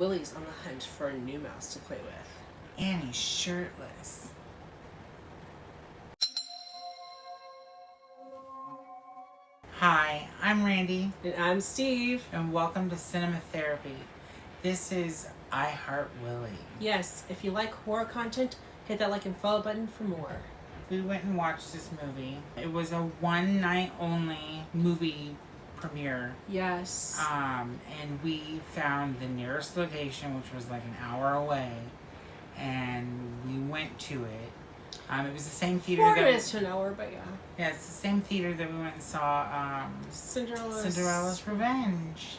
Willie's on the hunt for a new mouse to play with. And he's shirtless. Hi, I'm Randy. And I'm Steve. And welcome to Cinema Therapy. This is I Heart Willie. Yes, if you like horror content, hit that like and follow button for more. We went and watched this movie. It was a one night only movie premiere. Yes. And we found the nearest location, which was like an hour away, and we went to it. It was the same theater. 4 minutes to an hour, but yeah. Yeah, it's the same theater that we went and saw Cinderella's Revenge.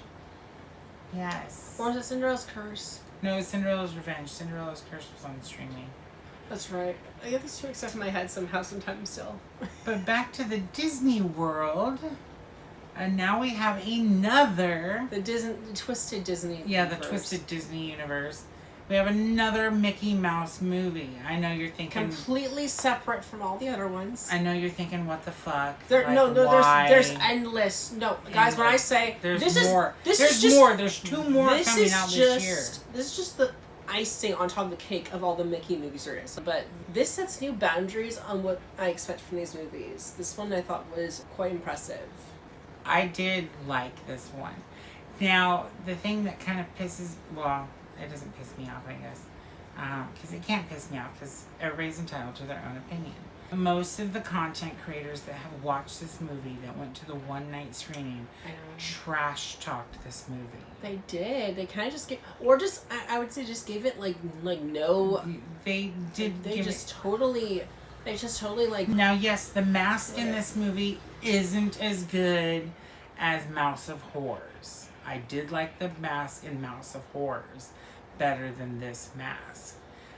Yes. Or was it Cinderella's Curse? No, it was Cinderella's Revenge. Cinderella's Curse was on streaming. That's right. I get these two mixed up in my head sometimes still. But back to the Disney World. And now we have another... The Twisted Disney Yeah, universe. The Twisted Disney Universe. We have another Mickey Mouse movie. I know you're thinking... Completely separate from all the other ones. I know you're thinking, what the fuck? Why? There's endless. No, guys, when I say... There's more. There's more. There's two more coming out this year. This is just the icing on top of the cake of all the Mickey movies there is. But this sets new boundaries on what I expect from these movies. This one I thought was quite impressive. I did like this one. Now, the thing that kind of pisses... Well, it doesn't piss me off, I guess. Because it can't piss me off, because everybody's entitled to their own opinion. Most of the content creators that have watched this movie, that went to the one-night screening, trash-talked this movie. They did. They kind of just gave... Or just, I would say just gave it, like no... They did They just totally like... Now, yes, the mask in this movie isn't as good as Mouse of Horrors. I did like the mask in Mouse of Horrors better than this mask.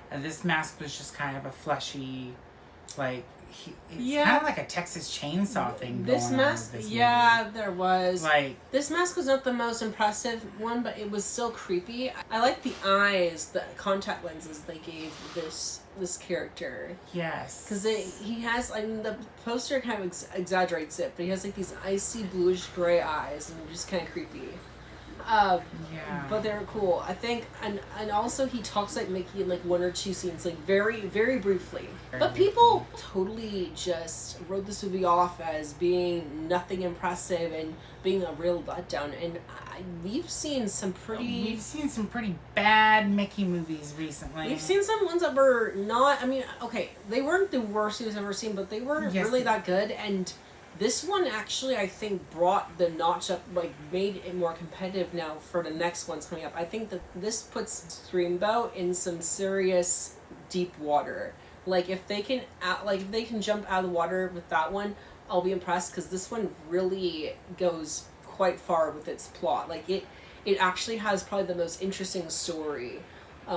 And this mask was just kind of a fleshy, like... It's kind of like a Texas Chainsaw thing going on with this movie. There was. Like, this mask was not the most impressive one, but it was still creepy. I like the eyes, the contact lenses they gave this character. Yes. Because he has, I mean, the poster kind of exaggerates it, but he has like these icy bluish gray eyes, and just kind of creepy. But they're cool. I think, and also he talks like Mickey in like one or two scenes, like very, very briefly. But people totally just wrote this movie off as being nothing impressive and being a real letdown. And we've seen some pretty bad Mickey movies recently. We've seen some ones that were not. I mean, okay, they weren't the worst we've ever seen, but they weren't really that good. And this one actually, I think, brought the notch up, like, made it more competitive now for the next ones coming up. I think that this puts Dreamboat in some serious deep water. Like, if they can jump out of the water with that one, I'll be impressed, because this one really goes quite far with its plot. Like, it actually has probably the most interesting story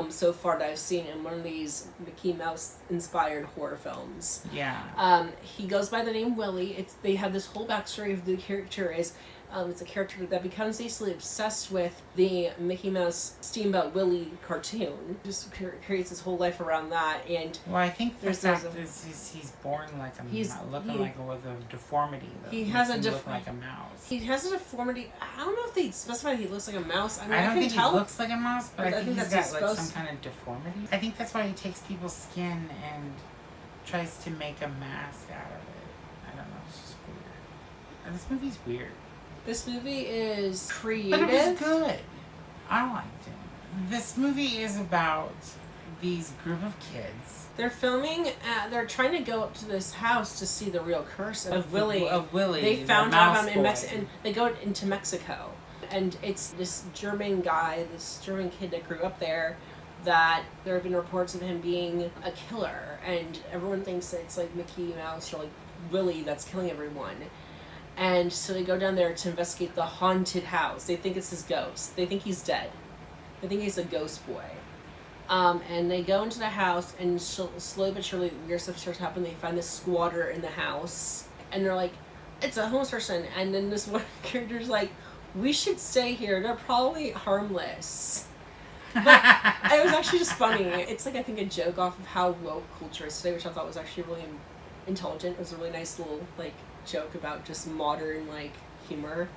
so far that I've seen in one of these Mickey Mouse inspired horror films. Yeah. He goes by the name Willie. They have this whole backstory of the character is it's a character that becomes basically obsessed with the Mickey Mouse Steamboat Willie cartoon. Just creates his whole life around that. And well, I think the fact is he's born like a with a deformity. He has look like a mouse. He has a deformity. I don't know if they specify he looks like a mouse. I mean, I don't think tell. He looks like a mouse, but I think he's got like some kind of deformity. I think that's why he takes people's skin and tries to make a mask out of it. I don't know. It's just weird. And this movie's weird. This movie is creative. But it was good. I liked it. This movie is about these group of kids. They're filming. They're trying to go up to this house to see the real curse of Willie. Of Willie. They found out in Mexico, and they go into Mexico, and it's this German guy, this German kid that grew up there. That there have been reports of him being a killer, and everyone thinks that it's like Mickey Mouse or like Willie that's killing everyone. And so they go down there to investigate the haunted house. They think it's his ghost. They think he's dead. They think he's a ghost boy. And they go into the house, and slowly but surely weird stuff starts happening. They find this squatter in the house, and they're like, it's a homeless person. And then this one character's like, we should stay here. They're probably harmless. But it was actually just funny. It's like, I think, a joke off of how woke culture is today, which I thought was actually really intelligent. It was a really nice little, like, joke about just modern, like, humor.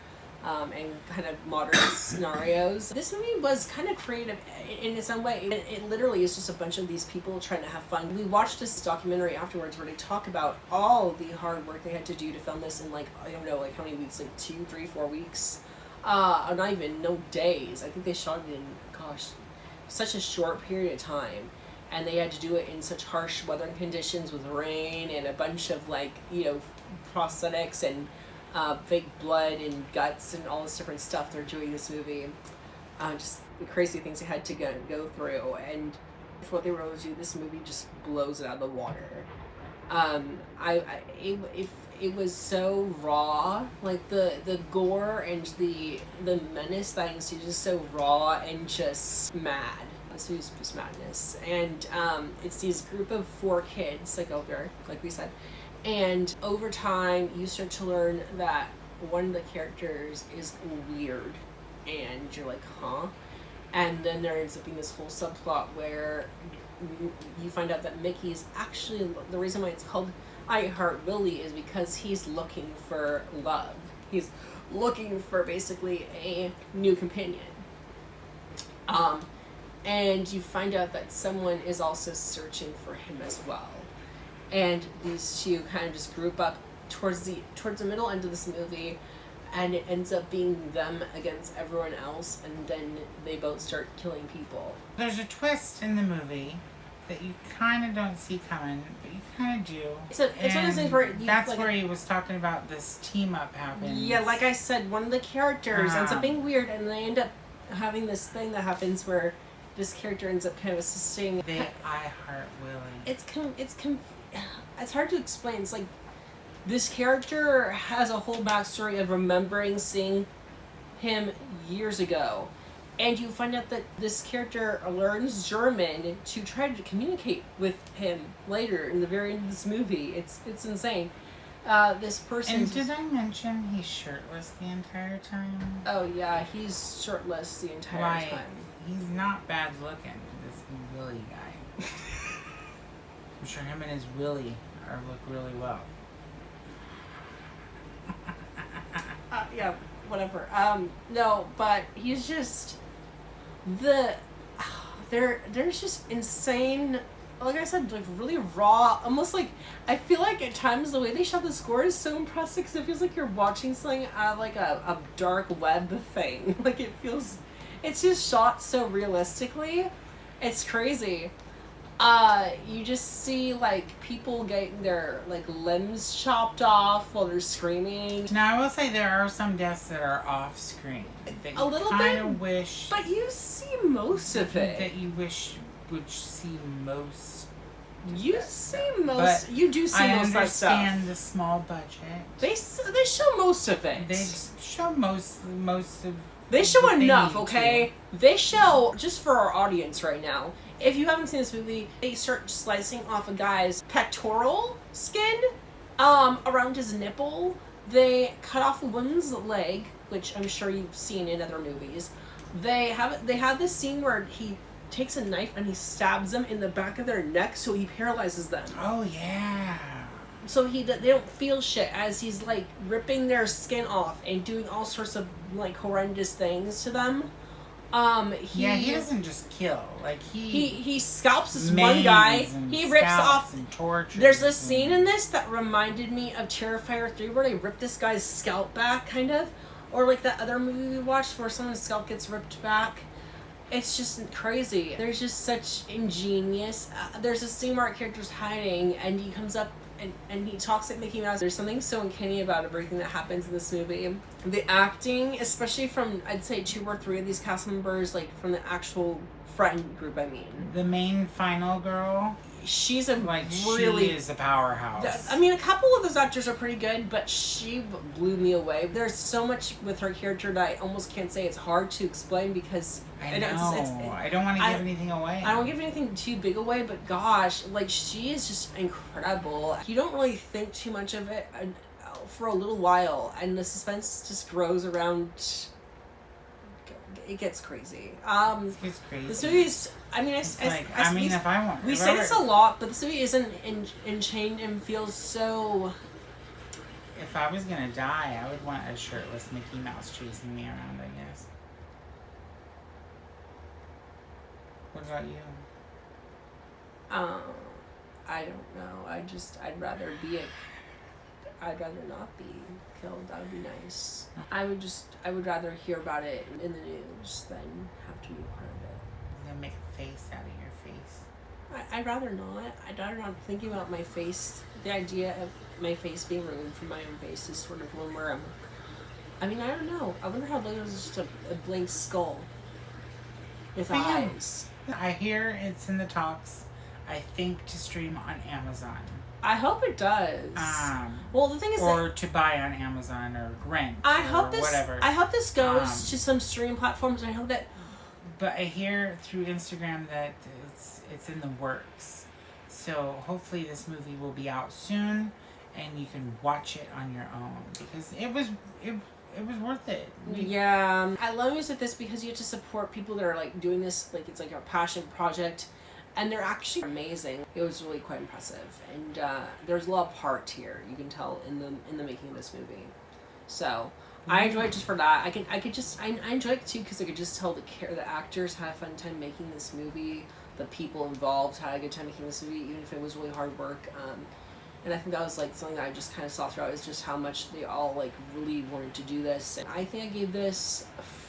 and kind of modern scenarios. This movie was kind of creative in its own way. It literally is just a bunch of these people trying to have fun. We watched this documentary afterwards where they talk about all the hard work they had to do to film this in, like, I don't know, like how many weeks, like 2, 3, 4 weeks? Not even, no days. I think they shot it in, gosh, such a short period of time. And they had to do it in such harsh weather conditions with rain and a bunch of, like, you know, prosthetics and fake blood and guts and all this different stuff they're doing this movie. Just the crazy things they had to go through. And for what they were able to do, this movie just blows it out of the water. It was so raw, like the gore and the menace that is just so raw and just mad. This movie's just madness. And it's these group of 4 kids, like over, like we said. And over time, you start to learn that one of the characters is weird. And you're like, huh? And then there ends up being this whole subplot where you find out that Mickey's actually, the reason why it's called I Heart Willie is because he's looking for love. He's looking for basically a new companion. And you find out that someone is also searching for him as well. And these two kind of just group up towards the middle end of this movie, and it ends up being them against everyone else, and then they both start killing people. There's a twist in the movie that you kind of don't see coming, but you kind of do. It's one of those things where that's like, where he was talking about this team up happens. Yeah, like I said, one of the characters ends up being weird, and they end up having this thing that happens where this character ends up kind of assisting. The I Heart Willie. It's hard to explain. It's like this character has a whole backstory of remembering seeing him years ago, and you find out that this character learns German to try to communicate with him later in the very end of this movie. It's insane. This person. And did I mention he's shirtless the entire time? Oh yeah, he's shirtless the entire time. He's not bad looking. This Willie guy. I'm sure him and his Willie look really well. Yeah, whatever. No, but he's just there's just insane, like I said, like really raw, almost like, I feel like at times the way they shot the score is so impressive because it feels like you're watching something out of like a dark web thing. Like it's just shot so realistically. It's crazy. You just see like people getting their like limbs chopped off while they're screaming. Now I will say there are some deaths that are off screen. A little bit. Kind of wish. But you see most of it. That you wish would see most. You see most. You do see most of that stuff. I understand the small budget. They show most of it. They show most of. They show enough, okay? They show, just for our audience right now, if you haven't seen this movie, they start slicing off a guy's pectoral skin around his nipple. They cut off a woman's leg, which I'm sure you've seen in other movies. They have this scene where he takes a knife and he stabs them in the back of their neck, so he paralyzes them. Oh yeah. So they don't feel shit as he's like ripping their skin off and doing all sorts of like horrendous things to them. He doesn't just kill. Like he scalps this one guy. He rips off. And tortures. There's a scene in this that reminded me of Terrifier 3 where they rip this guy's scalp back, kind of, or like that other movie we watched where someone's scalp gets ripped back. It's just crazy. There's just such ingenious. There's a scene where our character's hiding and he comes up. And he talks like Mickey Mouse. There's something so uncanny about everything that happens in this movie. The acting, especially from, I'd say 2 or 3 of these cast members, like from the actual friend group, I mean. The main final girl? She's she is a powerhouse. I mean, a couple of those actors are pretty good, but she blew me away. There's so much with her character that I almost can't say. It's hard to explain because I don't want to give anything away. I don't give anything too big away, but gosh, like she is just incredible. You don't really think too much of it for a little while, and the suspense just grows around. It gets crazy. It's crazy. This movie is. I mean, if I want, we say this a lot, but this movie isn't enchained and feels so. if I was gonna die, I would want a shirtless Mickey Mouse chasing me around, I guess. What about you? I don't know. I'd rather not be killed. That would be nice. I would rather hear about it in the news than have to be a part of it. Then make a face out of your face. I'd rather not. I'd rather not think about my face. The idea of my face being removed from my own face is sort of one where I don't know. I wonder how little is just a blank skull with eyes. I hear it's in the talks, I think, to stream on Amazon. I hope it does. Well, the thing is, or to buy on Amazon or rent. Whatever. I hope this goes to some streaming platforms. And I hope that. But I hear through Instagram that it's in the works. So hopefully this movie will be out soon, and you can watch it on your own because it was worth it. Yeah, I love music like this because you have to support people that are like doing this, like it's like a passion project, and they're actually amazing. It was really quite impressive, and there's a lot of heart here. You can tell in the making of this movie. So I enjoy it just for that. I enjoy it too because I could just tell the actors had a fun time making this movie. The people involved had a good time making this movie, even if it was really hard work. And I think that was like something that I just kind of saw throughout is just how much they all like really wanted to do this. And I think I gave this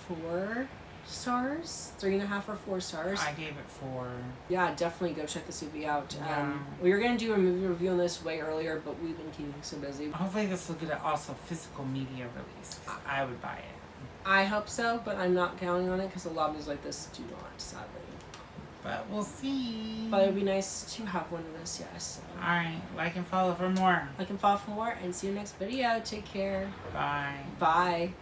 4 stars, 3.5 or 4 stars. I gave it 4. Yeah, definitely go check this movie out. Yeah. We were gonna do a movie review on this way earlier, but we've been keeping so busy. Hopefully this will get also physical media release. I would buy it. I hope so, but I'm not counting on it because a lot of movies like this do not, sadly. But we'll see. But it would be nice to have one of this, yes. So. Alright, like and follow for more. Like and follow for more, and see you next video. Take care. Bye. Bye.